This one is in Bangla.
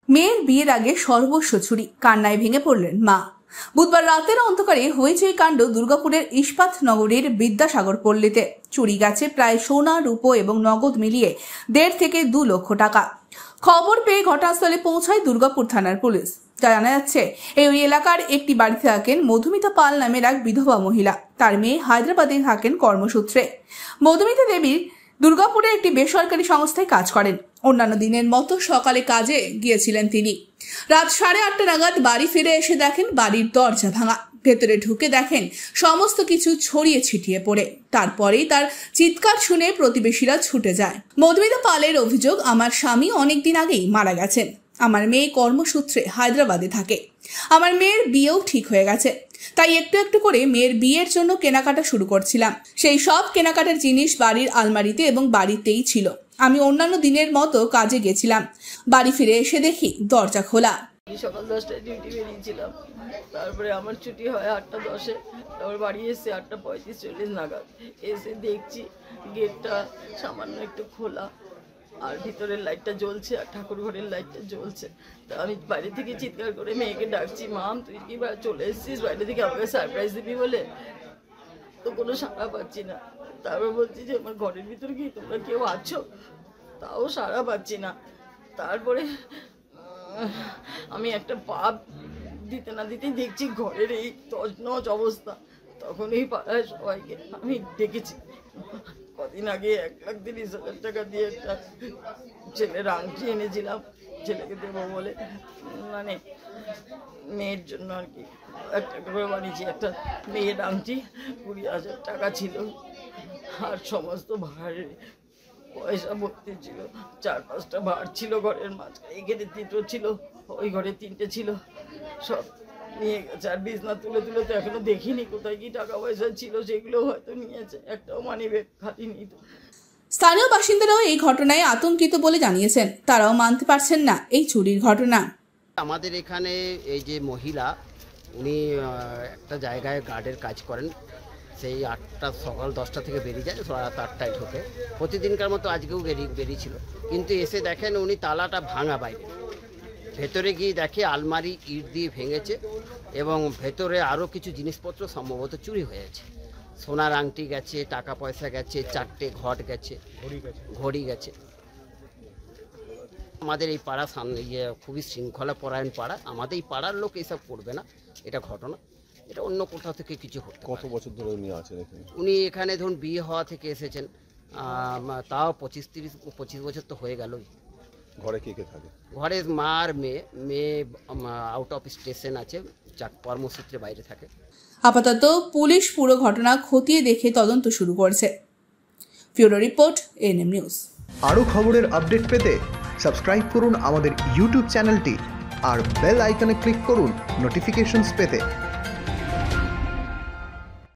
মেয়ের বিয়ের আগে সর্বস্ব চুরি, কান্নায় ভেঙে পড়লেন মা। বুধবার রাতের অন্ধকারে হয়েছে এই কাণ্ড দুর্গাপুরের ইস্পাত নগরীর বিদ্যাসাগর পল্লীতে। চুরি গেছে প্রায় সোনা, রূপো এবং নগদ মিলিয়ে 1.5 থেকে 2 লক্ষ টাকা। খবর পেয়ে ঘটনাস্থলে পৌঁছায় দুর্গাপুর থানার পুলিশ। জানা যাচ্ছে, এই এলাকার একটি বাড়িতে থাকেন মধুমিতা পাল নামের এক বিধবা মহিলা। তার মেয়ে হায়দ্রাবাদে থাকেন কর্মসূত্রে। মধুমিতা দেবী দুর্গাপুরে একটি বেসরকারি সংস্থায় কাজ করেন। অন্যান্য দিনের মতো সকালে কাজে গিয়েছিলেন তিনি। রাত 8:30 নাগাদ বাড়ি ফিরে এসে দেখেন বাড়ির দরজা ভাঙা। ভেতরে ঢুকে দেখেন সমস্ত কিছু ছড়িয়ে ছিটিয়ে পড়ে। তারপরেই তার চিৎকার শুনে প্রতিবেশীরা ছুটে যায়। মধুমিতা পালের অভিযোগ, আমার স্বামী অনেকদিন আগেই মারা গেছেন। আমার মেয়ে কর্মসূত্রে হায়দ্রাবাদে থাকে। আমার মেয়ের বিয়েও ঠিক হয়ে গেছে, তাই একটু একটু করে মেয়ের বিয়ের জন্য কেনাকাটা শুরু করছিলাম। সেই সব কেনাকাটার জিনিস বাড়ির আলমারিতে এবং বাড়িতেই ছিল। আমি অন্যান্য দিনের মতো কাজে গেছিলাম। বাড়ি ফিরে এসে দেখি দরজা খোলা। সকাল 10টায় ডিউটি বেরিয়েছিলাম, তারপরে আমার ছুটি হয় 8:10-এ। তারপর বাড়ি এসে 8:35-40 নাগাদ এসে দেখছি গেটটা সামান্য একটু খোলা আর ভিতরের লাইটটা জ্বলছে আর ঠাকুর ঘরের লাইটটা জ্বলছে। তা আমি বাইরে থেকে চিৎকার করে মেয়েকে ডাকছি, মাম তুই কি চলে এসেছিস বাইরে থেকে আমাকে সারপ্রাইজ দিবি বলে? তো কোনো সাড়া পাচ্ছি না। তারপর বলছি যে আমার ঘরের ভিতরে কি তোমরা কেউ আছো? তাও সাড়া পাচ্ছি না। তারপরে আমি একটা পা দিতে না দিতেই দেখছি ঘরের এই তছনছ অবস্থা। তখন এই পাড়ায় সবাইকে আমি ডেকেছি। কদিন আগে 1,30,000 টাকা দিয়ে একটা ছেলের আংটি এনেছিলাম, ছেলেকে দেবো বলে, মানে মেয়ের জন্য আর কি। একটা করে বানিয়েছি একটা মেয়ের আংটি, 20,000 টাকা ছিল আর সমস্ত ভাড়ের পয়সা ভর্তি ছিল। 4-5টা ভাড় ছিল ঘরের মাঝখানে, এখানে 3টো ছিল, ওই ঘরে 3টে ছিল, সব নিয়ে গেছে। আর বিছনা তুলে তুলে তো এখনো দেখিনি কোথায় কি টাকা পয়সা ছিল, সেগুলো হয়তো নিয়েছে। একটাও মানিব্যাগ খালি নেই। স্থানীয় বাসিন্দারাও এই ঘটনায় আতঙ্কিত বলে জানিয়েছেন। তারাও মানতে পারছেন না এই চুরির ঘটনা। আমাদের এখানে এই যে মহিলা, উনি একটা জায়গায় গার্ডের কাজ করেন। সেই সকাল 10টা থেকে বেরিয়ে যায়, রাত 8টায় ঢোকে। প্রতিদিনকার মতো আজকেও বেরিয়েছিল, কিন্তু এসে দেখেন উনি তালাটা ভাঙা বাইরে। ভেতরে গিয়ে দেখে আলমারি ইট দিয়ে ভেঙেছে এবং ভেতরে আরও কিছু জিনিসপত্র সম্ভবত চুরি হয়েছে। সোনার আংটি গেছে, টাকা পয়সা গেছে, 4টে ঘট গেছে, ঘড়ি গেছে। আমাদের এই পাড়া খুবই শৃঙ্খলা পরায়ণ পাড়া। আমাদের এই পাড়ার লোক এইসব করবে না, এটা ঘটনা। এটা অন্য কোথাও থেকে কিছু হতে। কত বছর ধরে উনি আছেন এখানে? উনি এখানে ধরুন বিয়ে হওয়া থেকে এসেছেন, তাও 25 বছর তো হয়ে গেলই। ঘরে কে কে থাকে? ঘরে মা আর মেয়ে আউট অফ স্টেশন আছে, কর্মসূত্রে বাইরে থাকে। আপাতত পুলিশ পুরো ঘটনা খতিয়ে দেখে তদন্ত শুরু করেছে। Bureau report, ANM news. আরও খবরের আপডেট পেতে সাবস্ক্রাইব করুন আমাদের ইউটিউব চ্যানেলটি আর বেল আইকনে ক্লিক করুন নোটিফিকেশনস পেতে।